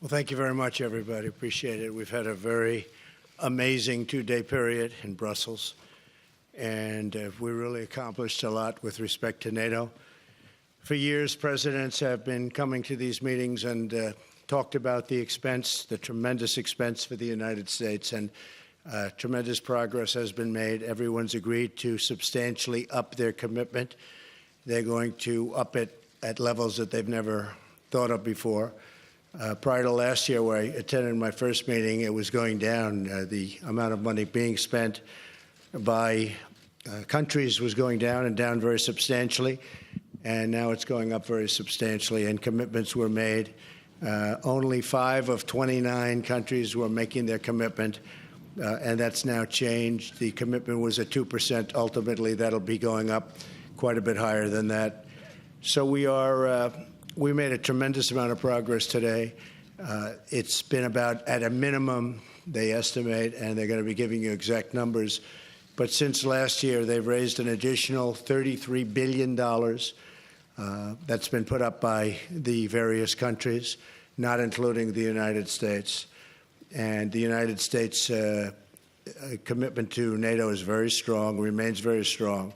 Well, thank you very much, everybody. Appreciate it. We've had a very amazing two-day period in Brussels, and we really accomplished a lot with respect to NATO. For years, presidents have been coming to these meetings and talked about the expense, the tremendous expense for the United States, and tremendous progress has been made. Everyone's agreed to substantially up their commitment. They're going to up it at levels that they've never thought of before. Prior to last year, where I attended my first meeting, it was going down. The amount of money being spent by countries was going down and down very substantially, and now it's going up very substantially, and commitments were made. Only 5 of 29 countries were making their commitment, and that's now changed. The commitment was at 2%. Ultimately, that'll be going up quite a bit higher than that. So we made a tremendous amount of progress today. It's been about, at a minimum, they estimate, and they're going to be giving you exact numbers, but since last year, they've raised an additional $33 billion. That's been put up by the various countries, not including the United States. And the United States' commitment to NATO is very strong, remains very strong,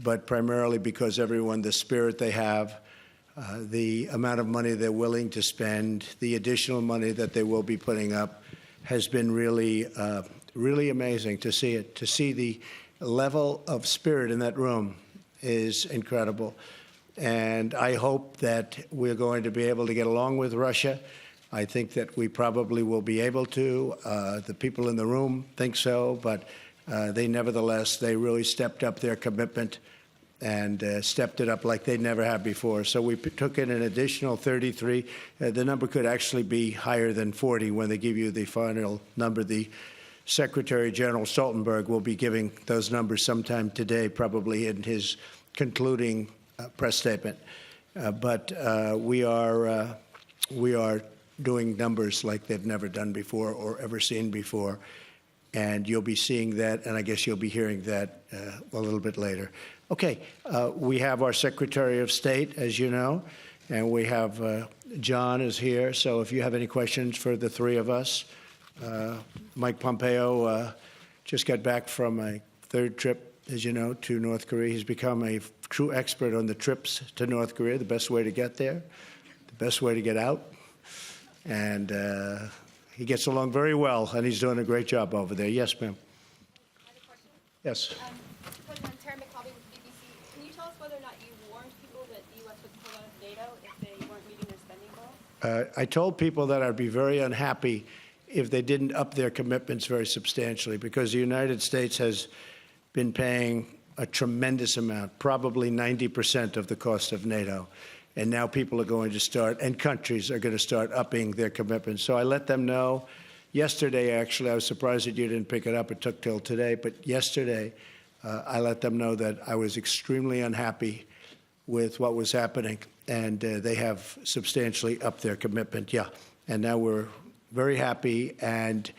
but primarily because the spirit they have, the amount of money they're willing to spend, the additional money that they will be putting up has been really, really amazing to see it. To see the level of spirit in that room is incredible. And I hope that we're going to be able to get along with Russia. I think that we probably will be able to. The people in the room think so, but they really stepped up their commitment and stepped it up like they never have before. So we took in an additional 33. The number could actually be higher than 40 when they give you the final number. The Secretary General Stoltenberg will be giving those numbers sometime today, probably in his concluding press statement. But we are doing numbers like they've never done before or ever seen before. And you'll be seeing that, and I guess you'll be hearing that a little bit later. Okay, we have our Secretary of State, as you know, and we have John is here. So if you have any questions for the three of us, Mike Pompeo just got back from a third trip, as you know, to North Korea. He's become a true expert on the trips to North Korea, the best way to get there, the best way to get out. And he gets along very well, and he's doing a great job over there. Yes, ma'am. I have a question. Yes. President Terry McCabe with BBC, can you tell us whether or not you warned people that the U.S. would pull out of NATO if they weren't meeting their spending goals? I told people that I'd be very unhappy if they didn't up their commitments very substantially, because the United States has been paying a tremendous amount, probably 90% of the cost of NATO. And now people are going to start, and countries are going to start upping their commitments. So I let them know yesterday, actually. I was surprised that you didn't pick it up. It took till today. But yesterday, I let them know that I was extremely unhappy with what was happening. And they have substantially upped their commitment, yeah. And now we're very happy and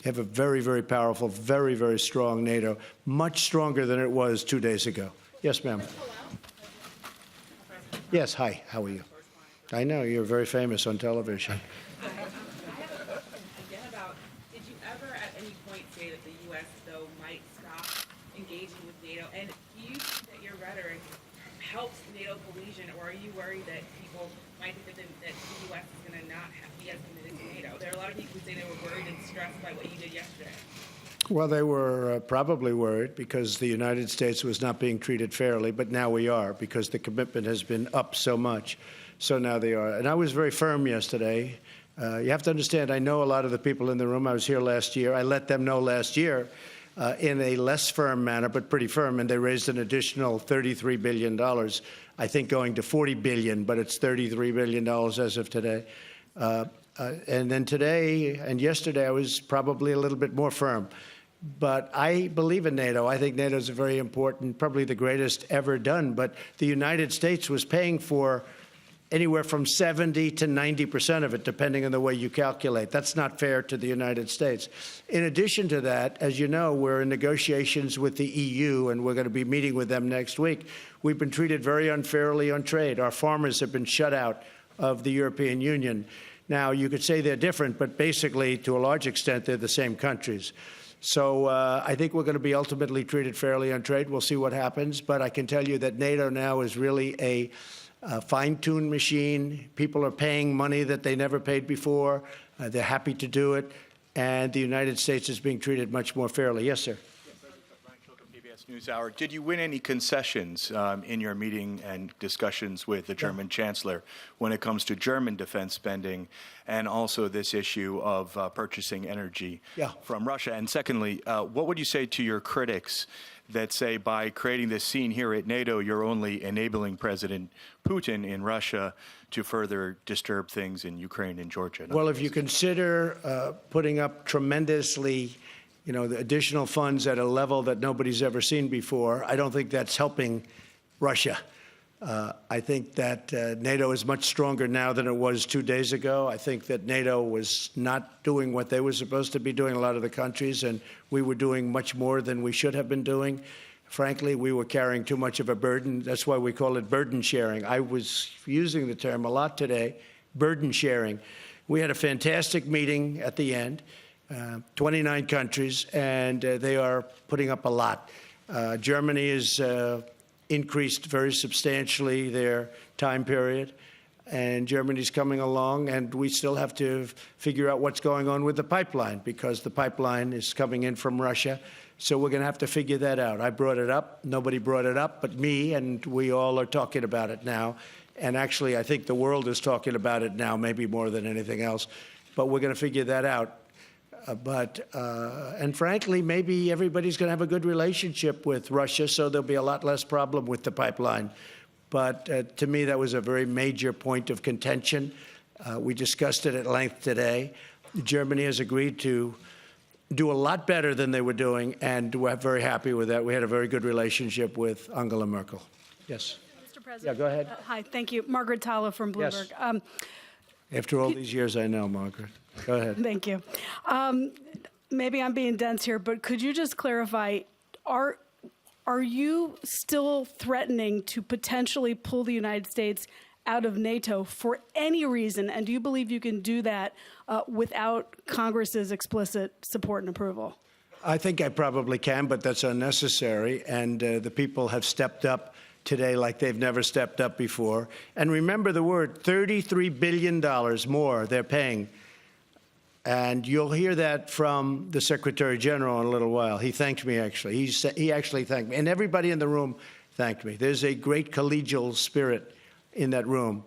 have a very, very powerful, very, very strong NATO, much stronger than it was 2 days ago. Yes, ma'am. Yes, hi, how are you? I know, you're very famous on television. Again about, did you ever at any point say that the U.S., though, might stop engaging with NATO? And do you think that your rhetoric helps NATO cohesion, or are you worried that people might think that the U.S. is going to not be as committed to NATO? There are a lot of people who say they were worried and stressed by what you did yesterday. Well, they were probably worried because the United States was not being treated fairly, but now we are because the commitment has been up so much. So now they are. And I was very firm yesterday. You have to understand, I know a lot of the people in the room. I was here last year. I let them know last year in a less firm manner, but pretty firm, and they raised an additional $33 billion, I think going to $40 billion, but it's $33 billion as of today. And then today and yesterday, I was probably a little bit more firm. But I believe in NATO. I think NATO is very important, probably the greatest ever done. But the United States was paying for anywhere from 70 to 90% of it, depending on the way you calculate. That's not fair to the United States. In addition to that, as you know, we're in negotiations with the EU, and we're going to be meeting with them next week. We've been treated very unfairly on trade. Our farmers have been shut out of the European Union. Now, you could say they're different, but basically, to a large extent, they're the same countries. So I think we're going to be ultimately treated fairly on trade. We'll see what happens. But I can tell you that NATO now is really a fine-tuned machine. People are paying money that they never paid before. They're happy to do it. And the United States is being treated much more fairly. Yes, sir. PBS NewsHour. Did you win any concessions in your meeting and discussions with the German Chancellor when it comes to German defense spending and also this issue of purchasing energy from Russia? And secondly, what would you say to your critics that say by creating this scene here at NATO, you're only enabling President Putin in Russia to further disturb things in Ukraine and Georgia? Well, if you consider putting up tremendously the additional funds at a level that nobody's ever seen before, I don't think that's helping Russia. I think that NATO is much stronger now than it was 2 days ago. I think that NATO was not doing what they were supposed to be doing, a lot of the countries, and we were doing much more than we should have been doing. Frankly, we were carrying too much of a burden. That's why we call it burden sharing. I was using the term a lot today, burden sharing. We had a fantastic meeting at the end. 29 countries, and they are putting up a lot. Germany has increased very substantially their time period, and Germany's coming along, and we still have to figure out what's going on with the pipeline, because the pipeline is coming in from Russia, so we're going to have to figure that out. I brought it up. Nobody brought it up but me, and we all are talking about it now. And actually, I think the world is talking about it now, maybe more than anything else, but we're going to figure that out. And frankly, maybe everybody's going to have a good relationship with Russia, so there'll be a lot less problem with the pipeline. But to me, that was a very major point of contention. We discussed it at length today. Germany has agreed to do a lot better than they were doing, and we're very happy with that. We had a very good relationship with Angela Merkel. Yes. Mr. President. Yeah, go ahead. Hi, thank you. Margaret Talla from Bloomberg. Yes. After all these years, I know, Margaret. Go ahead. Thank you. Maybe I'm being dense here, but could you just clarify, are you still threatening to potentially pull the United States out of NATO for any reason? And do you believe you can do that without Congress's explicit support and approval? I think I probably can, but that's unnecessary. And the people have stepped up today like they've never stepped up before. And remember the word, $33 billion more they're paying. And you'll hear that from the Secretary General in a little while. He thanked me, actually. He actually thanked me. And everybody in the room thanked me. There's a great collegial spirit in that room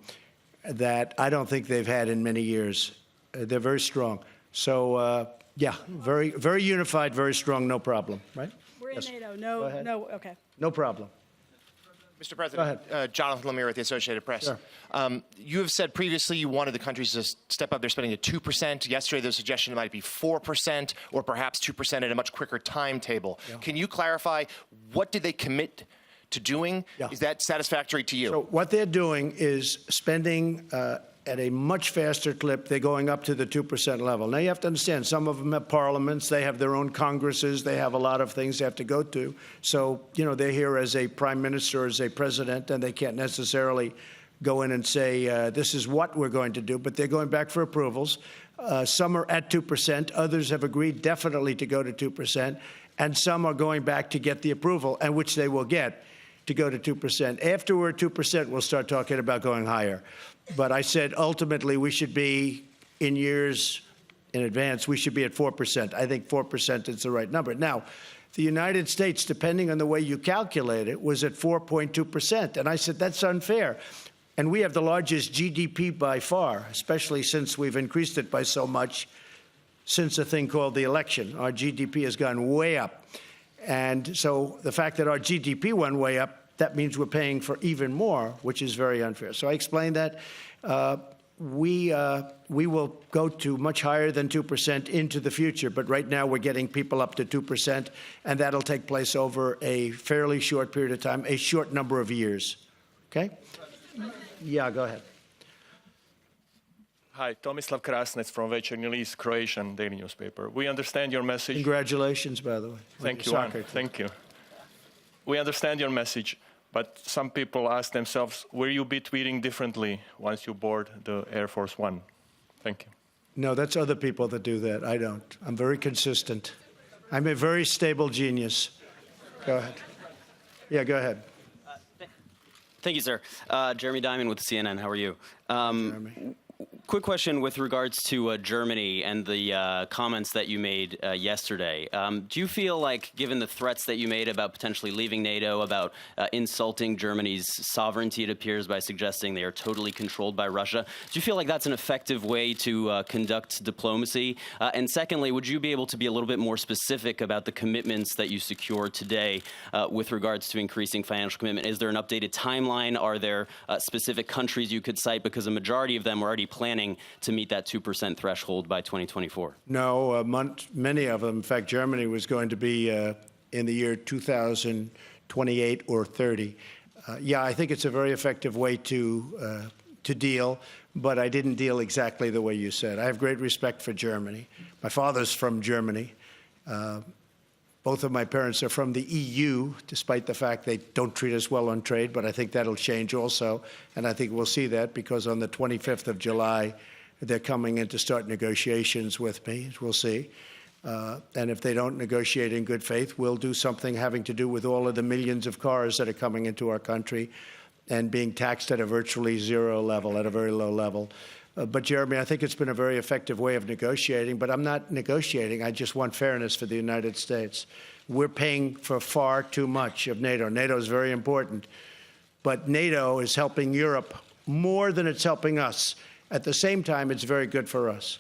that I don't think they've had in many years. They're very strong. So, yeah, very, very unified, very strong, no problem, right? We're Yes. in NATO. Go ahead. No, okay. No problem. Mr. President, Jonathan Lemire with the Associated Press. Sure. You have said previously you wanted the countries to step up their spending to 2%. Yesterday, there was a suggestion it might be 4% or perhaps 2% at a much quicker timetable. Yeah. Can you clarify, what did they commit to doing? Yeah. Is that satisfactory to you? So what they're doing is spending at a much faster clip. They're going up to the 2% level. Now, you have to understand, some of them have parliaments. They have their own congresses. They have a lot of things they have to go to. So, they're here as a prime minister, as a president, and they can't necessarily go in and say, this is what we're going to do. But they're going back for approvals. Some are at 2%. Others have agreed definitely to go to 2%. And some are going back to get the approval, and which they will get, to go to 2%. After we're at 2%, we'll start talking about going higher. But I said ultimately we should be, in years in advance, we should be at 4%. I think 4% is the right number. Now, the United States, depending on the way you calculate it, was at 4.2%. And I said, that's unfair. And we have the largest GDP by far, especially since we've increased it by so much since a thing called the election. Our GDP has gone way up. And so the fact that our GDP went way up, that means we're paying for even more, which is very unfair. So I explained that. We will go to much higher than 2% into the future, but right now we're getting people up to 2%, and that'll take place over a fairly short period of time, a short number of years. Okay? Yeah, go ahead. Hi, Tomislav Krasnec from Večernji List, Croatian daily newspaper. We understand your message. Congratulations, by the way. Thank you, Juan. Thank you. We understand your message, but some people ask themselves, will you be tweeting differently once you board the Air Force One? Thank you. No, that's other people that do that. I don't. I'm very consistent. I'm a very stable genius. Go ahead. Yeah, go ahead. Thank you, sir. Jeremy Diamond with CNN. How are you? Jeremy. Quick question with regards to Germany and the comments that you made yesterday. Do you feel like, given the threats that you made about potentially leaving NATO, about insulting Germany's sovereignty, it appears, by suggesting they are totally controlled by Russia, do you feel like that's an effective way to conduct diplomacy? And secondly, would you be able to be a little bit more specific about the commitments that you secured today with regards to increasing financial commitment? Is there an updated timeline? Are there specific countries you could cite? Because a majority of them are already planning to meet that 2% threshold by 2024. No, many of them. In fact, Germany was going to be in the year 2028 or 30. Yeah, I think it's a very effective way to deal, but I didn't deal exactly the way you said. I have great respect for Germany. My father's from Germany. Both of my parents are from the EU, despite the fact they don't treat us well on trade, but I think that'll change also. And I think we'll see that because on the 25th of July, they're coming in to start negotiations with me. We'll see. And if they don't negotiate in good faith, we'll do something having to do with all of the millions of cars that are coming into our country and being taxed at a virtually zero level, at a very low level. But, Jeremy, I think it's been a very effective way of negotiating, but I'm not negotiating. I just want fairness for the United States. We're paying for far too much of NATO. NATO is very important, but NATO is helping Europe more than it's helping us. At the same time, it's very good for us.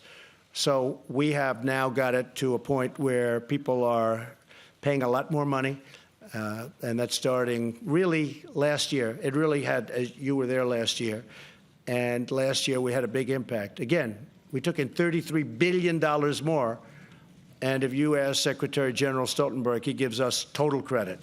So we have now got it to a point where people are paying a lot more money, and that's starting really last year. It really had, you were there last year. And last year, we had a big impact. Again, we took in $33 billion more. And if you ask Secretary General Stoltenberg, he gives us total credit,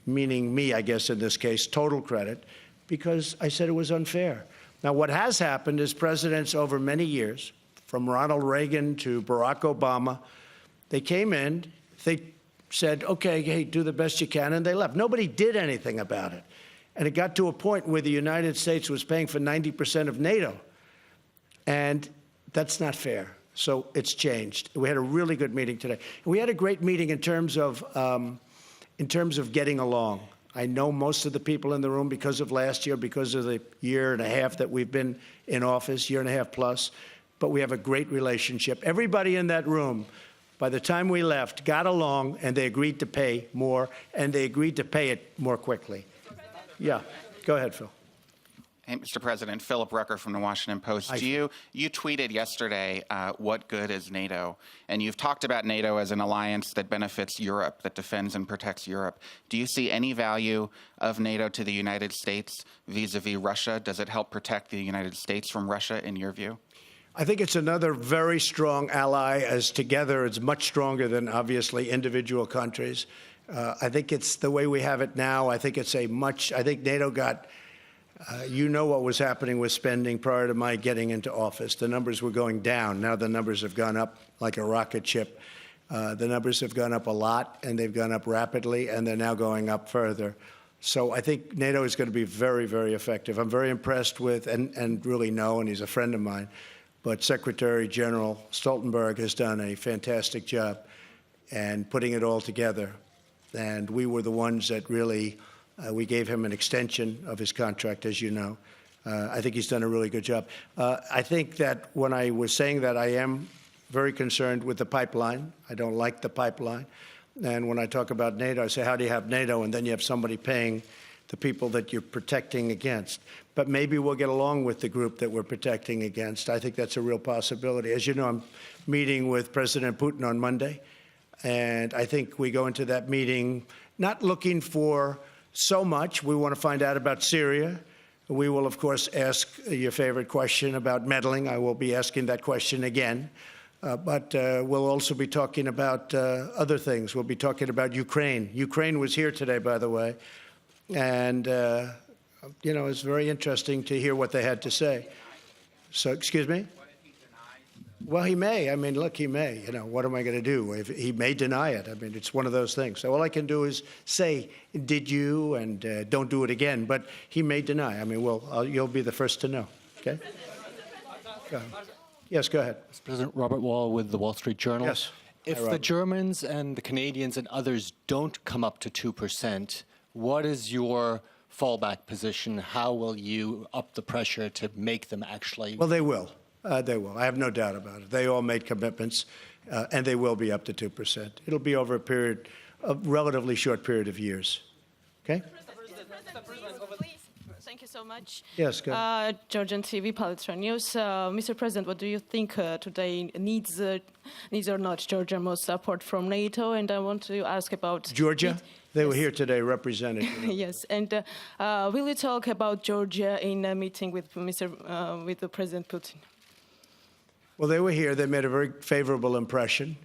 meaning me, I guess, in this case, total credit, because I said it was unfair. Now, what has happened is presidents over many years, from Ronald Reagan to Barack Obama, they came in, they said, okay, hey, do the best you can, and they left. Nobody did anything about it. And it got to a point where the United States was paying for 90% of NATO. And that's not fair. So it's changed. We had a really good meeting today. We had a great meeting in terms of getting along. I know most of the people in the room because of last year, because of the year and a half that we've been in office, year and a half plus. But we have a great relationship. Everybody in that room, by the time we left, got along, and they agreed to pay more, and they agreed to pay it more quickly. Yeah, go ahead, Phil. Hey, Mr. President, Philip Rucker from the Washington Post. Hi. You tweeted yesterday, what good is NATO? And you've talked about NATO as an alliance that benefits Europe, that defends and protects Europe. Do you see any value of NATO to the United States vis-a-vis Russia? Does it help protect the United States from Russia, in your view? I think it's another very strong ally, as together it's much stronger than, obviously, individual countries. I think it's the way we have it now. I think it's I think NATO got, you know what was happening with spending prior to my getting into office. The numbers were going down. Now the numbers have gone up like a rocket ship. The numbers have gone up a lot, and they've gone up rapidly, and they're now going up further. So I think NATO is going to be very, very effective. I'm very impressed with, and really know, and he's a friend of mine, but Secretary General Stoltenberg has done a fantastic job and putting it all together. And we were the ones that really, we gave him an extension of his contract, as you know. I think he's done a really good job. I think that when I was saying that, I am very concerned with the pipeline. I don't like the pipeline. And when I talk about NATO, I say, how do you have NATO? And then you have somebody paying the people that you're protecting against. But maybe we'll get along with the group that we're protecting against. I think that's a real possibility. As you know, I'm meeting with President Putin on Monday. And I think we go into that meeting not looking for so much. We want to find out about Syria. We will, of course, ask your favorite question about meddling. I will be asking that question again. But we'll also be talking about other things. We'll be talking about Ukraine. Ukraine was here today, by the way. And, you know, it's very interesting to hear what they had to say. So, excuse me? Well, he may. I mean, look, he may. You know, what am I going to do? He may deny it. I mean, it's one of those things. So all I can do is say, did you, and don't do it again. But he may deny. I mean, well, you'll be the first to know. Okay? Go ahead. Yes, go ahead. President Robert Wall with the Wall Street Journal. Yes. If Hi, the Robert. Germans and the Canadians and others don't come up to 2%, what is your fallback position? How will you up the pressure to make them actually? Well, they will. They will. I have no doubt about it. They all made commitments, and they will be up to 2%. It'll be over a relatively short period of years. Okay? Please. Thank you so much. Yes, go ahead. Georgian TV, Palestine News. Mr. President, what do you think today needs or not Georgia most support from NATO? And I want to ask about Georgia? They were here today represented. Yes, and will you talk about Georgia in a meeting with the President Putin? Well, they were here. They made a very favorable impression,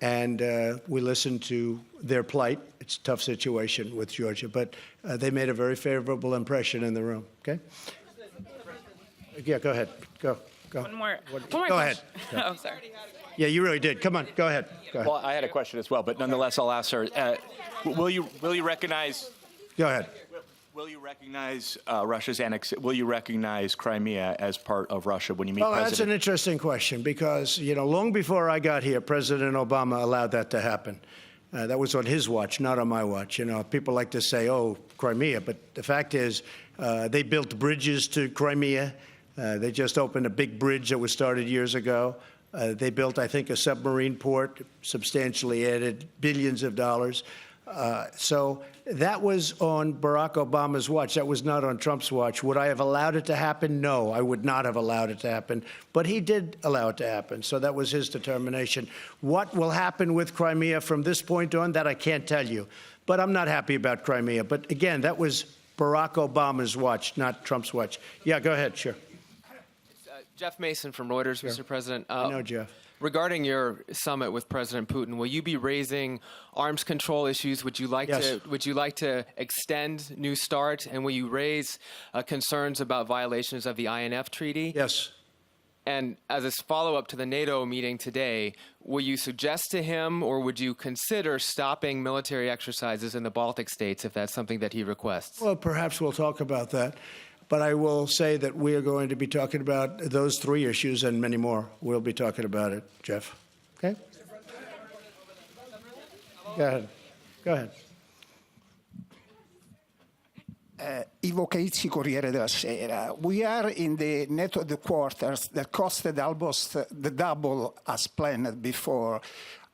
and we listened to their plight. It's a tough situation with Georgia, but they made a very favorable impression in the room. Okay? Yeah, go ahead. Go. One more Go ahead. question. Oh, sorry. Yeah, you really did. Come on, go ahead. Go ahead. Well, I had a question as well, but nonetheless, I'll ask her. Will you recognize? Go ahead. Will you recognize Russia's Will you recognize Crimea as part of Russia when you meet President? That's an interesting question because, long before I got here, President Obama allowed that to happen. That was on his watch, not on my watch. People like to say, oh, Crimea, but the fact is they built bridges to Crimea. They just opened a big bridge that was started years ago. They built, I think, a submarine port, substantially added billions of dollars. So that was on Barack Obama's watch. That was not on Trump's watch. Would I have allowed it to happen? No, I would not have allowed it to happen. But he did allow it to happen. So that was his determination. What will happen with Crimea from this point on, that I can't tell you. But I'm not happy about Crimea. But again, that was Barack Obama's watch, not Trump's watch. Yeah, go ahead. Sure. Jeff Mason from Reuters, Mr. President. I know, Jeff. Regarding your summit with President Putin, will you be raising arms control issues? Would you like Yes. to extend New START? And will you raise concerns about violations of the INF Treaty? Yes. And as a follow-up to the NATO meeting today, will you suggest to him or would you consider stopping military exercises in the Baltic states if that's something that he requests? Well, perhaps we'll talk about that. But I will say that we are going to be talking about those three issues and many more. We'll be talking about it, Jeff. Okay? Go ahead. Go ahead. Ivo Caizzi, Corriere della Sera. We are in the NATO headquarters that costed almost the double as planned before.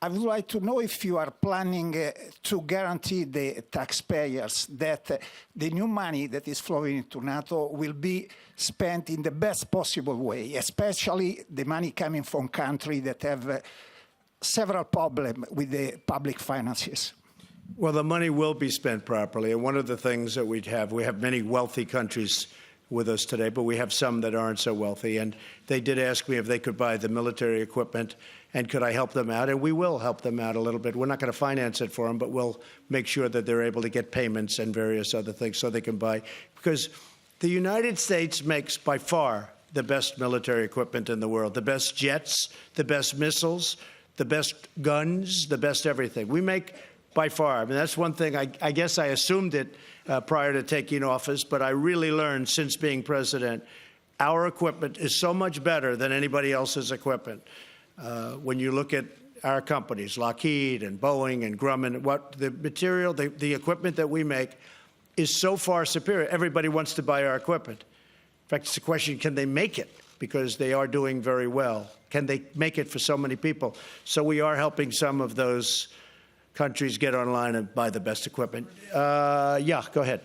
I would like to know if you are planning to guarantee the taxpayers that the new money that is flowing into NATO will be spent in the best possible way, especially the money coming from countries that have several problems with the public finances. Well, the money will be spent properly. And one of the things that we have many wealthy countries with us today, but we have some that aren't so wealthy. And they did ask me if they could buy the military equipment and could I help them out? And we will help them out a little bit. We're not going to finance it for them, but we'll make sure that they're able to get payments and various other things so they can buy. Because the United States makes by far the best military equipment in the world, the best jets, the best missiles, the best guns, the best everything. We make by far. I mean, that's one thing. I guess I assumed it prior to taking office, but I really learned since being president, our equipment is so much better than anybody else's equipment. When you look at our companies, Lockheed and Boeing and Grumman, what the material, the equipment that we make is so far superior. Everybody wants to buy our equipment. In fact, it's a question, can they make it? Because they are doing very well. Can they make it for so many people? So we are helping some of those countries get online and buy the best equipment. Yeah, go ahead.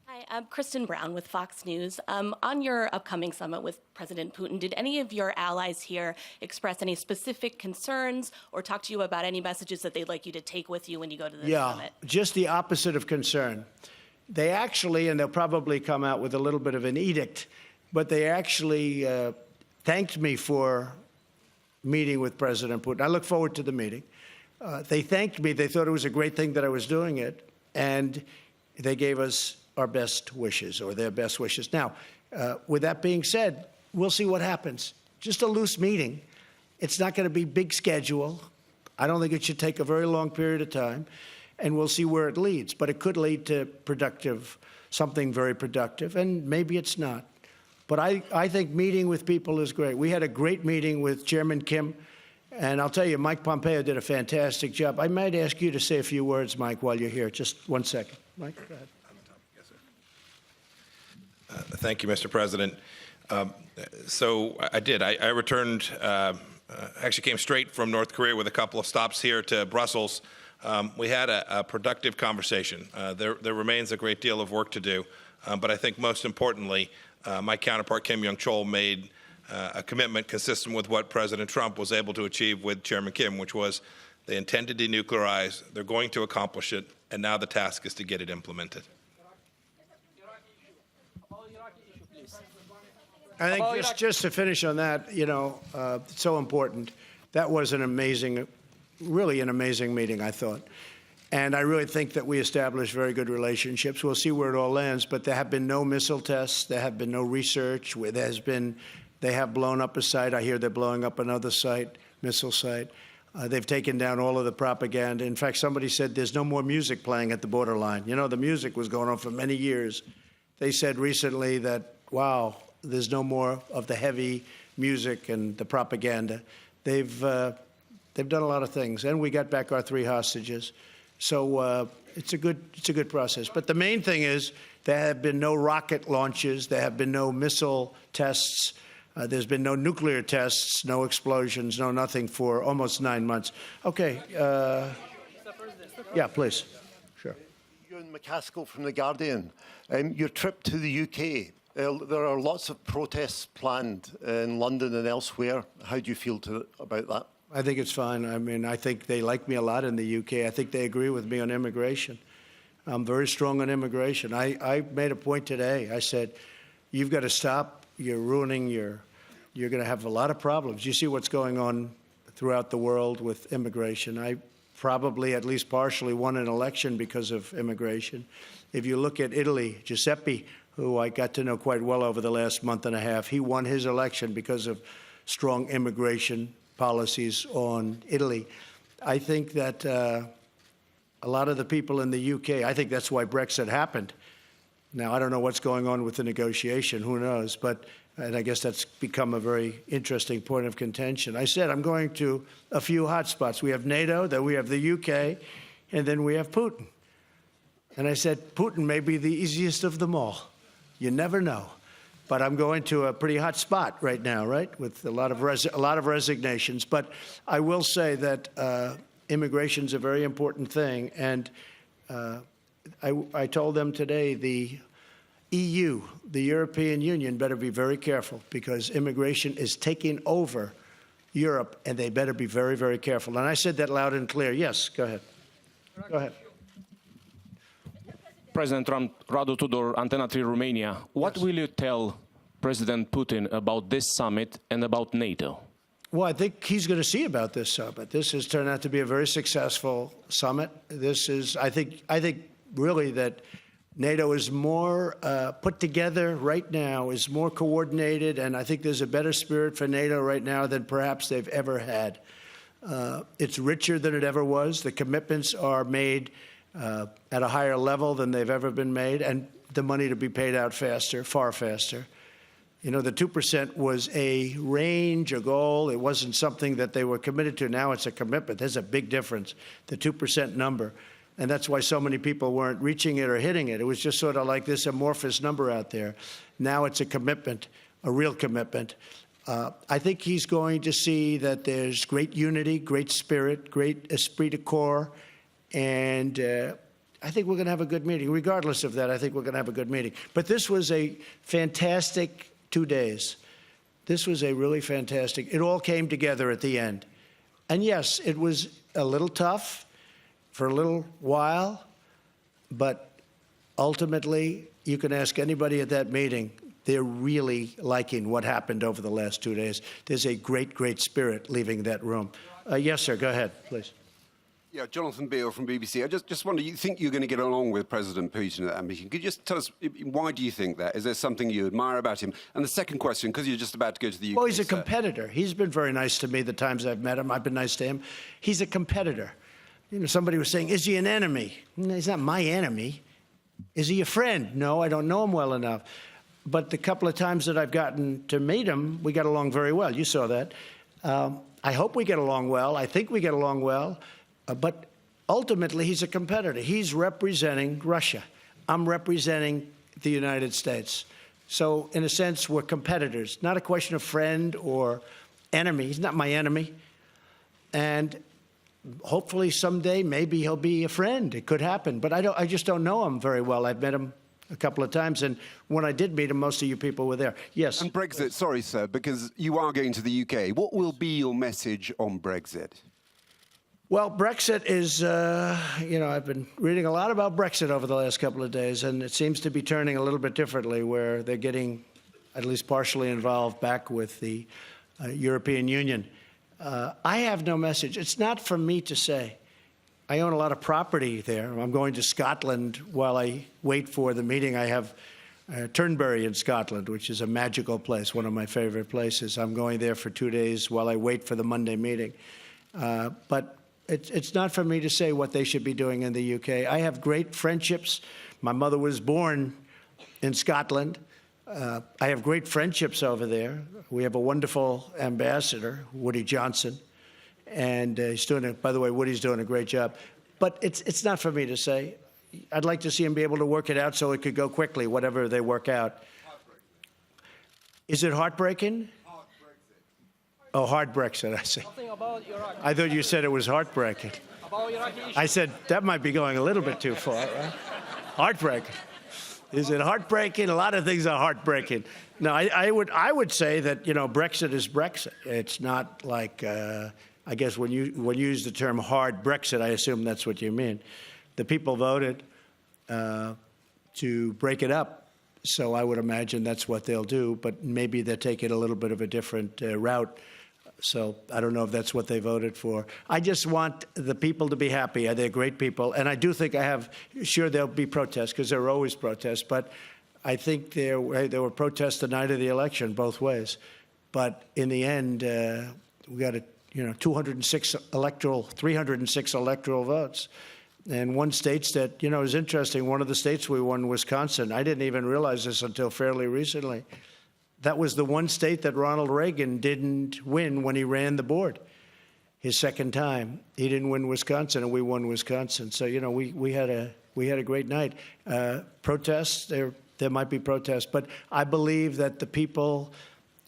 Hi, I'm Kristen Brown with Fox News. On your upcoming summit with President Putin, did any of your allies here express any specific concerns or talk to you about any messages that they'd like you to take with you when you go to the summit? Yeah, just the opposite of concern. They actually, and they'll probably come out with a little bit of an edict, but they actually thanked me for meeting with President Putin. I look forward to the meeting. They thanked me. They thought it was a great thing that I was doing it, and they gave us our best wishes, or their best wishes. Now, with that being said, we'll see what happens. Just a loose meeting. It's not going to be big schedule. I don't think it should take a very long period of time, and we'll see where it leads. But it could lead to something very productive, and maybe it's not. But I think meeting with people is great. We had a great meeting with Chairman Kim, and I'll tell you, Mike Pompeo did a fantastic job. I might ask you to say a few words, Mike, while you're here. Just 1 second. Mike, go ahead. Thank you, Mr. President. So I did. I returned, actually came straight from North Korea with a couple of stops here to Brussels. We had a productive conversation. There remains a great deal of work to do, but I think most importantly, my counterpart Kim Young-chol made a commitment consistent with what President Trump was able to achieve with Chairman Kim, which was they intend to denuclearize, they're going to accomplish it, and now the task is to get it implemented. I think just to finish on that, you know, it's so important. That was an amazing, really an amazing meeting, I thought. And I really think that we established very good relationships. We'll see where it all lands, but there have been no missile tests. There have been no research. They have blown up a site. I hear they're blowing up another site, missile site. They've taken down all of the propaganda. In fact, somebody said there's no more music playing at the borderline. You know, the music was going on for many years. They said recently that, wow, there's no more of the heavy music and the propaganda. They've done a lot of things, and we got back our 3 hostages. So it's a good process. But the main thing is there have been no rocket launches. There have been no missile tests. There's been no nuclear tests, no explosions, no nothing for almost 9 months. Okay. Yeah, please. Sure. Ewan McCaskill from The Guardian. Your trip to the UK. There are lots of protests planned in London and elsewhere. How do you feel about that? I think it's fine. I mean, I think they like me a lot in the UK. I think they agree with me on immigration. I'm very strong on immigration. I made a point today. I said, you've got to stop. You're ruining you're going to have a lot of problems. You see what's going on throughout the world with immigration. I probably at least partially won an election because of immigration. If you look at Italy, Giuseppe, who I got to know quite well over the last month and a half, he won his election because of strong immigration policies on Italy. I think that a lot of the people in the UK, I think that's why Brexit happened. Now, I don't know what's going on with the negotiation, who knows, and I guess that's become a very interesting point of contention. I said I'm going to a few hot spots. We have NATO, then we have the UK, and then we have Putin. And I said, Putin may be the easiest of them all. You never know. But I'm going to a pretty hot spot right now, right, with a lot of resignations. But I will say that immigration is a very important thing. And I told them today the EU, the European Union, better be very careful because immigration is taking over Europe, and they better be very, very careful. And I said that loud and clear. Yes, go ahead. Go ahead. President Trump, Radu Tudor, Antena 3 Romania. What will you tell President Putin about this summit and about NATO? Well, I think he's going to see about this summit. This has turned out to be a very successful summit. This is, I think really that NATO is more put together right now, is more coordinated, and I think there's a better spirit for NATO right now than perhaps they've ever had. It's richer than it ever was. The commitments are made at a higher level than they've ever been made, and the money to be paid out faster, far faster. You know, the 2% was a range, a goal. It wasn't something that they were committed to. Now it's a commitment. There's a big difference, the 2% number. And that's why so many people weren't reaching it or hitting it. It was just sort of like this amorphous number out there. Now it's a commitment, a real commitment. I think he's going to see that there's great unity, great spirit, great esprit de corps, and I think we're going to have a good meeting. Regardless of that, I think we're going to have a good meeting. But this was a fantastic 2 days. This was a really fantastic. It all came together at the end. And yes, it was a little tough for a little while, but ultimately, you can ask anybody at that meeting. They're really liking what happened over the last 2 days. There's a great, great spirit leaving that room. Yes, sir. Go ahead, please. Yeah, Jonathan Beale from BBC. I just wonder, you think you're going to get along with President Putin at that meeting? Could you just tell us, why do you think that? Is there something you admire about him? And the second question, because you're just about to go to the UK. Well, he's a competitor. He's been very nice to me the times I've met him. I've been nice to him. He's a competitor. You know, somebody was saying, is he an enemy? No, he's not my enemy. Is he a friend? No, I don't know him well enough. but the couple of times that I've gotten to meet him, we got along very well. You saw that. I hope we get along well. I think we get along well. But ultimately, he's a competitor. He's representing Russia. I'm representing the United States. So in a sense, we're competitors. Not a question of friend or enemy. He's not my enemy. And hopefully someday, maybe he'll be a friend. It could happen. But I just don't know him very well. I've met him a couple of times, and when I did meet him, most of you people were there. Yes. And Brexit, sorry, sir, because you are going to the UK. What will be your message on Brexit? Well, Brexit is, I've been reading a lot about Brexit over the last couple of days, and it seems to be turning a little bit differently, where they're getting at least partially involved back with the European Union. I have no message. It's not for me to say. I own a lot of property there. I'm going to Scotland while I wait for the meeting. I have Turnberry in Scotland, which is a magical place, one of my favorite places. I'm going there for 2 days while I wait for the Monday meeting. But it's not for me to say what they should be doing in the UK. I have great friendships. My mother was born in Scotland. I have great friendships over there. We have a wonderful ambassador, Woody Johnson. And he's doing by the way, Woody's doing a great job. But it's not for me to say. I'd like to see him be able to work it out so it could go quickly, whatever they work out. Is it heartbreaking? Hard Brexit. Oh, hard Brexit, I see. I thought you said it was heartbreaking. I said, that might be going a little bit too far, right? Heartbreaking. Is it heartbreaking? A lot of things are heartbreaking. No, I would say that, Brexit is Brexit. It's not like... I guess when you use the term hard Brexit, I assume that's what you mean. The people voted to break it up, so I would imagine that's what they'll do, but maybe they'll take it a little bit of a different route. So I don't know if that's what they voted for. I just want the people to be happy. They're great people, and I do think sure there'll be protests, because there are always protests, but I think there were protests the night of the election both ways. But in the end, we got to 306 electoral votes. And one state that, is interesting, one of the states we won, Wisconsin, I didn't even realize this until fairly recently. That was the one state that Ronald Reagan didn't win when he ran the board. His second time, he didn't win Wisconsin, and we won Wisconsin. So, we had a great night. Protests, there might be protests, but I believe that the people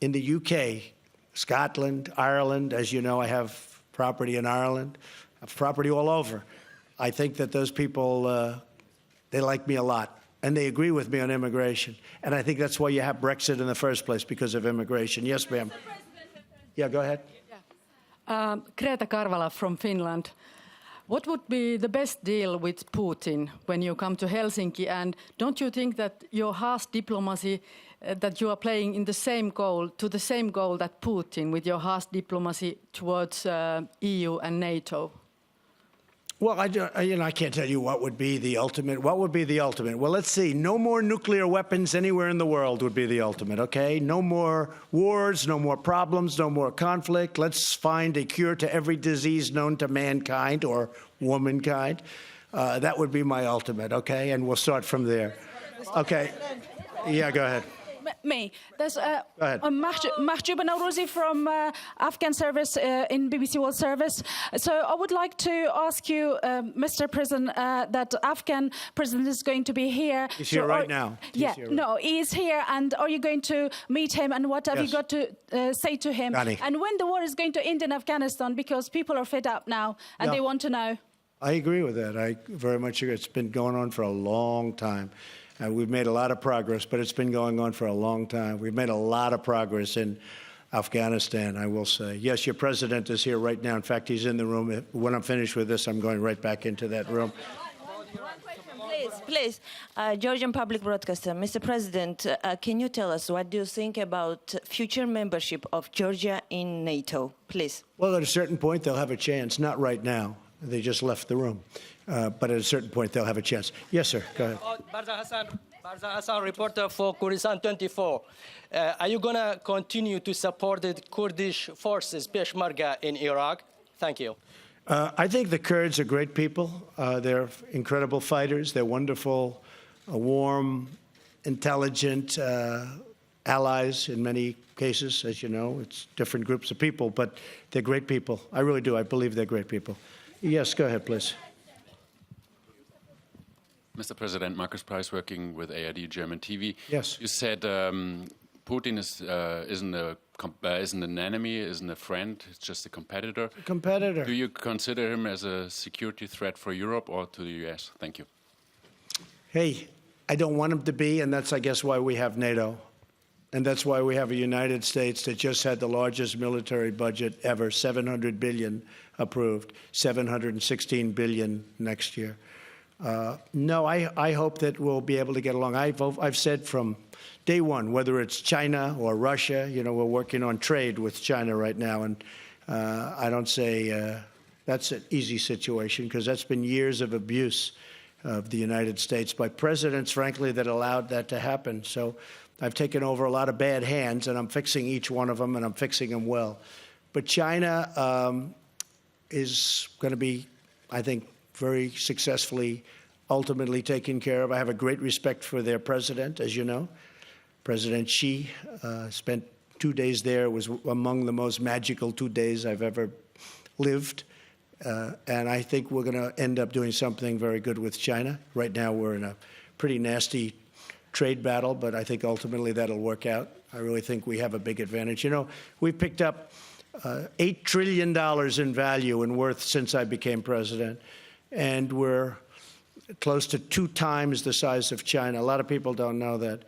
in the UK, Scotland, Ireland, as you know, I have property in Ireland. I have property all over. I think that those people, they like me a lot, and they agree with me on immigration. And I think that's why you have Brexit in the first place, because of immigration. Yes, ma'am. Yeah, go ahead. Greta Karvala from Finland. What would be the best deal with Putin when you come to Helsinki? And don't you think that your harsh diplomacy, that you are playing in the same goal that Putin with your harsh diplomacy towards EU and NATO? Well, I can't tell you what would be the ultimate. What would be the ultimate? Well, let's see. No more nuclear weapons anywhere in the world would be the ultimate, okay? No more wars, no more problems, no more conflict. Let's find a cure to every disease known to mankind or womankind. That would be my ultimate, okay? And we'll start from there. Okay. Yeah, go ahead. Me. There's Mahjoub Naurouzi from Afghan service in BBC World Service. So I would like to ask you, Mr. President, that Afghan president is going to be here. He's here right now. He is here. And are you going to meet him? And what have you got to say to him? Ghani. And when the war is going to end in Afghanistan, because people are fed up now and they want to know. I agree with that. I very much agree. It's been going on for a long time. We've made a lot of progress, but it's been going on for a long time. We've made a lot of progress in Afghanistan, I will say. Yes, your president is here right now. In fact, he's in the room. When I'm finished with this, I'm going right back into that room. Please, Georgian Public Broadcaster, Mr. President, can you tell us what do you think about future membership of Georgia in NATO, please? Well, at a certain point, they'll have a chance. Not right now. They just left the room. But at a certain point, they'll have a chance. Yes, sir. Go ahead. Barza Hassan, reporter for Kurdistan 24. Are you going to continue to support the Kurdish forces, Peshmerga, in Iraq? Thank you. I think the Kurds are great people. They're incredible fighters. They're wonderful, warm, intelligent allies in many cases, as you know. It's different groups of people, but they're great people. I really do. I believe they're great people. Yes, go ahead, please. Mr. President, Marcus Price, working with ARD German TV. Yes. You said Putin isn't an enemy, isn't a friend, it's just a competitor. A competitor. Do you consider him as a security threat for Europe or to the US? Thank you. Hey, I don't want him to be, and that's, I guess, why we have NATO. And that's why we have a United States that just had the largest military budget ever, $700 billion approved, $716 billion next year. No, I hope that we'll be able to get along. I've said from day one, whether it's China or Russia, you know, we're working on trade with China right now, and I don't say that's an easy situation, because that's been years of abuse of the United States by presidents, frankly, that allowed that to happen. So I've taken over a lot of bad hands, and I'm fixing each one of them, and I'm fixing them well. But China is going to be, I think, very successfully, ultimately taken care of. I have a great respect for their president, as you know. President Xi spent 2 days there. It was among the most magical 2 days I've ever lived. And I think we're going to end up doing something very good with China. Right now, we're in a pretty nasty trade battle, but I think ultimately that'll work out. I really think we have a big advantage. You know, we picked up $8 trillion in value and worth since I became president, and we're close to 2 times the size of China. A lot of people don't know that.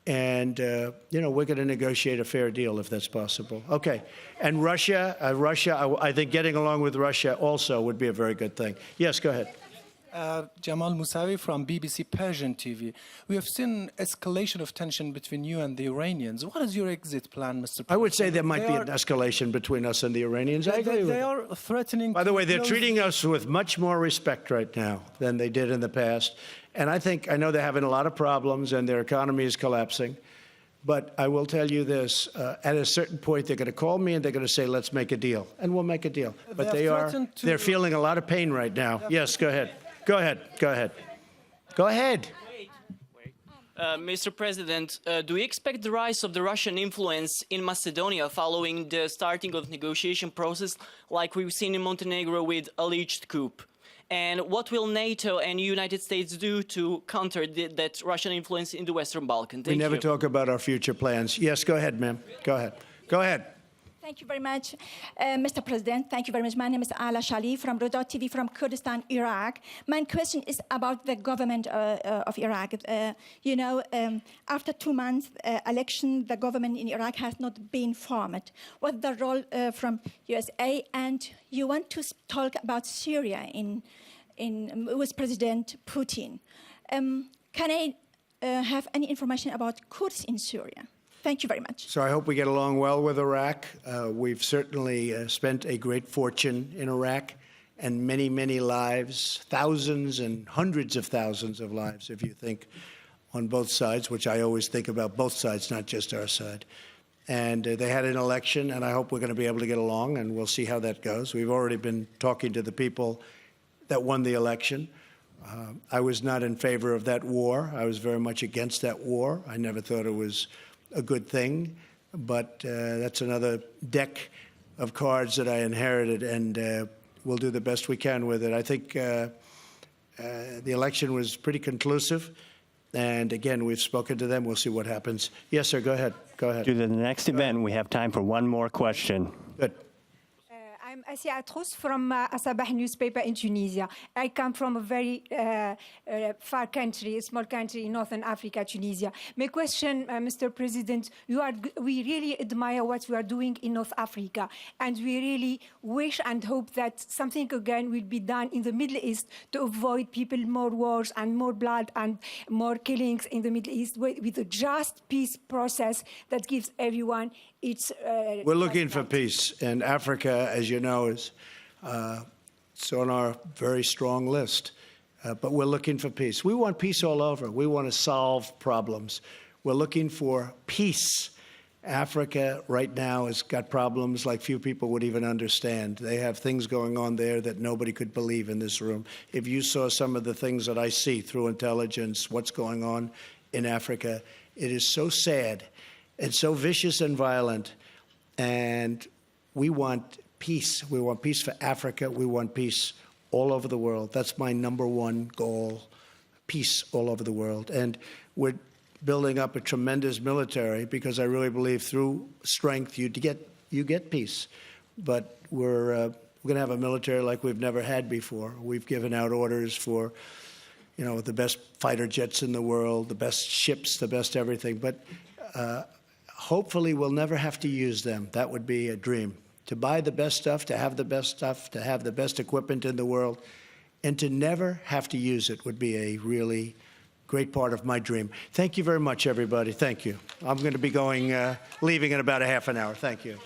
And, you know, we're going to negotiate a fair deal if that's possible. Okay. And Russia, I think getting along with Russia also would be a very good thing. Yes, go ahead. Jamal Musawi from BBC Persian TV. We have seen escalation of tension between you and the Iranians. What is your exit plan, Mr. President? I would say there might be an escalation between us and the Iranians. I agree with They that. are threatening. By the way, they're close- treating us with much more respect right now than they did in the past. And I know they're having a lot of problems and their economy is collapsing. But I will tell you this, at a certain point, they're going to call me and they're going to say, let's make a deal. And we'll make a deal. But they're feeling a lot of pain right now. Yes, go ahead. Go ahead. Go ahead. Go ahead. Mr. President, do we expect the rise of the Russian influence in Macedonia following the starting of the negotiation process, like we've seen in Montenegro with alleged coup? And what will NATO and United States do to counter that Russian influence in the Western Balkans? We never talk about our future plans. Yes, go ahead, ma'am. Go ahead. Go ahead. Thank you very much, Mr. President. Thank you very much. My name is Ala Shali from Rodot TV from Kurdistan, Iraq. My question is about the government of Iraq. After 2 months election, the government in Iraq has not been formed. What's the role from USA? And you want to talk about Syria with President Putin. Can I have any information about Kurds in Syria? Thank you very much. So I hope we get along well with Iraq. We've certainly spent a great fortune in Iraq and many, many lives, thousands and hundreds of thousands of lives, if you think on both sides, which I always think about both sides, not just our side. And they had an election, and I hope we're going to be able to get along, and we'll see how that goes. We've already been talking to the people that won the election. I was not in favor of that war. I was very much against that war. I never thought it was a good thing, but that's another deck of cards that I inherited, and we'll do the best we can with it. I think the election was pretty conclusive, and again, we've spoken to them. We'll see what happens. Yes, sir, go ahead. Go ahead. To the next event, we have time for one more question. Good. I'm Asia Atrous from Asabah newspaper in Tunisia. I come from a very far country, a small country in northern Africa, Tunisia. My question, Mr. President, we really admire what you are doing in North Africa, and we really wish and hope that something again will be done in the Middle East to avoid more wars and more blood and more killings in the Middle East with a just peace process that gives everyone its... We're looking for peace, and Africa, as you know, is it's on our very strong list. But we're looking for peace. We want peace all over. We want to solve problems. We're looking for peace. Africa right now has got problems like few people would even understand. They have things going on there that nobody could believe in this room. If you saw some of the things that I see through intelligence, what's going on in Africa. It is so sad and so vicious and violent, and we want peace. We want peace for Africa. We want peace all over the world. That's my number one goal, peace all over the world. And we're building up a tremendous military because I really believe through strength you get peace. But we're going to have a military like we've never had before. We've given out orders for, the best fighter jets in the world, the best ships, the best everything. But hopefully we'll never have to use them. That would be a dream. To buy the best stuff, to have the best stuff, to have the best equipment in the world, and to never have to use it would be a really great part of my dream. Thank you very much, everybody. Thank you. I'm going to be leaving in about a half an hour. Thank you.